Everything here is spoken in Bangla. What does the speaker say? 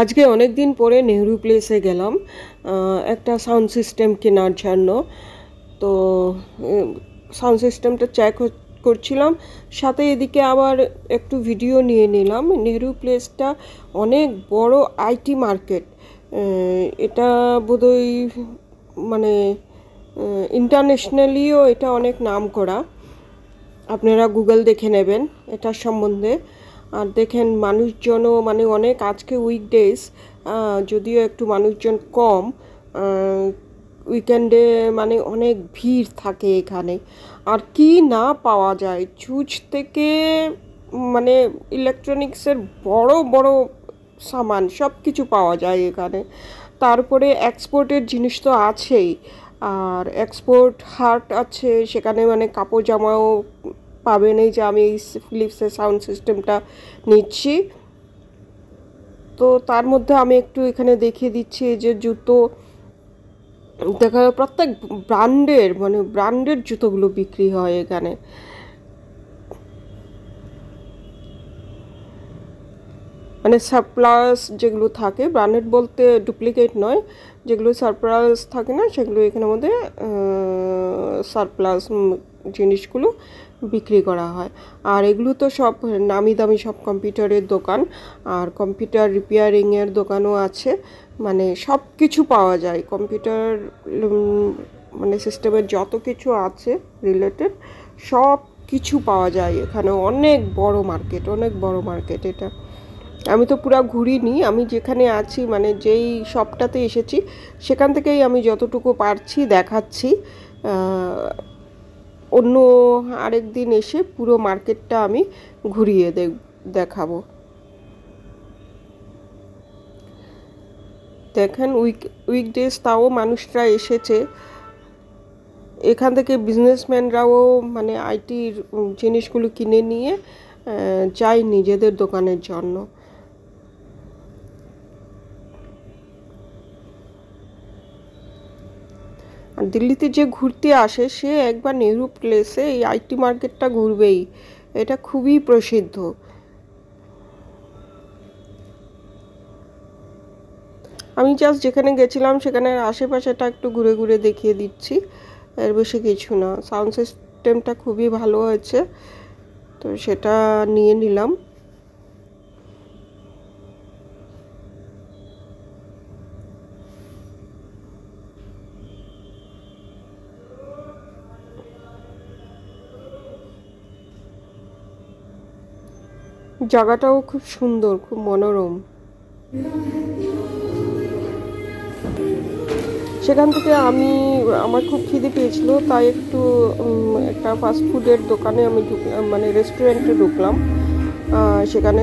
আজকে অনেক দিন পরে নেহরু প্লেসে গেলাম একটা সাউন্ড সিস্টেম কেনার জন্য। তো সাউন্ড সিস্টেমটা চেক করছিলাম, সাথে এদিকে আবার একটু ভিডিও নিয়ে নিলাম। নেহরু প্লেসটা অনেক বড় আইটি মার্কেট। এটা বোধহয় মানে ইন্টারন্যাশনালিও এটা অনেক নাম করা। আপনারা গুগল দেখে নেবেন এটার সম্বন্ধে। আর দেখেন মানুষজনও মানে অনেক, আজকে উইকডেজ, যদিও একটু মানুষজন কম, উইকেন্ডে মানে অনেক ভিড় থাকে এখানে। আর কি না পাওয়া যায়, জুজ থেকে মানে ইলেকট্রনিক্সের বড় বড় সামান সব কিছু পাওয়া যায় এখানে। তারপরে এক্সপোর্টের জিনিস তো আছেই, আর এক্সপোর্ট হাট আছে সেখানে, মানে কাপড় জামাও পাবেন। এই যে আমি ফিলিপসের সাউন্ড সিস্টেমটা নিচ্ছি, তো তার মধ্যে আমি একটু এখানে দেখিয়ে দিচ্ছি যে জুতো দেখা, প্রত্যেক ব্র্যান্ডের মানে ব্র্যান্ডের জুতোগুলো বিক্রি হয় এখানে। মানে সারপ্লাস যেগুলো থাকে, ব্র্যান্ডেড বলতে ডুপ্লিকেট নয়, যেগুলো সারপ্লাস থাকে না সেগুলো এখানের মধ্যে সারপ্লাস জিনিসগুলো বিক্রি করা হয়। আর এগুলো তো সব নামি দামি সব কম্পিউটারের দোকান, আর কম্পিউটার রিপেয়ারিংয়ের দোকানও আছে। মানে সব কিছু পাওয়া যায় কম্পিউটার, মানে সিস্টেমের যত কিছু আছে রিলেটেড সব কিছু পাওয়া যায় এখানে। অনেক বড় মার্কেট, অনেক বড় মার্কেট এটা। আমি তো পুরো ঘুরিনি, আমি যেখানে আছি মানে যেই শপটাতে এসেছি সেখান থেকেই আমি যতটুকু পারছি দেখাচ্ছি। অন্য আরেক দিন এসে পুরো মার্কেটটা আমি ঘুরিয়ে দেখাবো। দেখেন উইকডেজ তাও মানুষরা এসেছে এখান থেকে, বিজনেসম্যানরাও মানে আইটির জিনিসগুলো কিনে নিয়ে যায় নিজেদের দোকানের জন্য। আর দিল্লিতে যে ঘুরতে আসে সে একবার নেহরু প্লেসে এই আইটি মার্কেটটা ঘুরবেই, এটা খুবই প্রসিদ্ধ। আমি জাস্ট যেখানে গেছিলাম সেখানে আশেপাশেটা একটু ঘুরে ঘুরে দেখিয়ে দিচ্ছি, এর বেশি কিছু না। সাউন্ড সিস্টেমটা খুবই ভালো হয়েছে, তো সেটা নিয়ে নিলাম। জায়গাটাও খুব সুন্দর, খুব মনোরম। সেখান থেকে আমার খুব খিদে পেয়েছিল, তাই একটু একটা ফাস্ট ফুডের দোকানে আমি মানে রেস্টুরেন্টে ঢুকলাম। সেখানে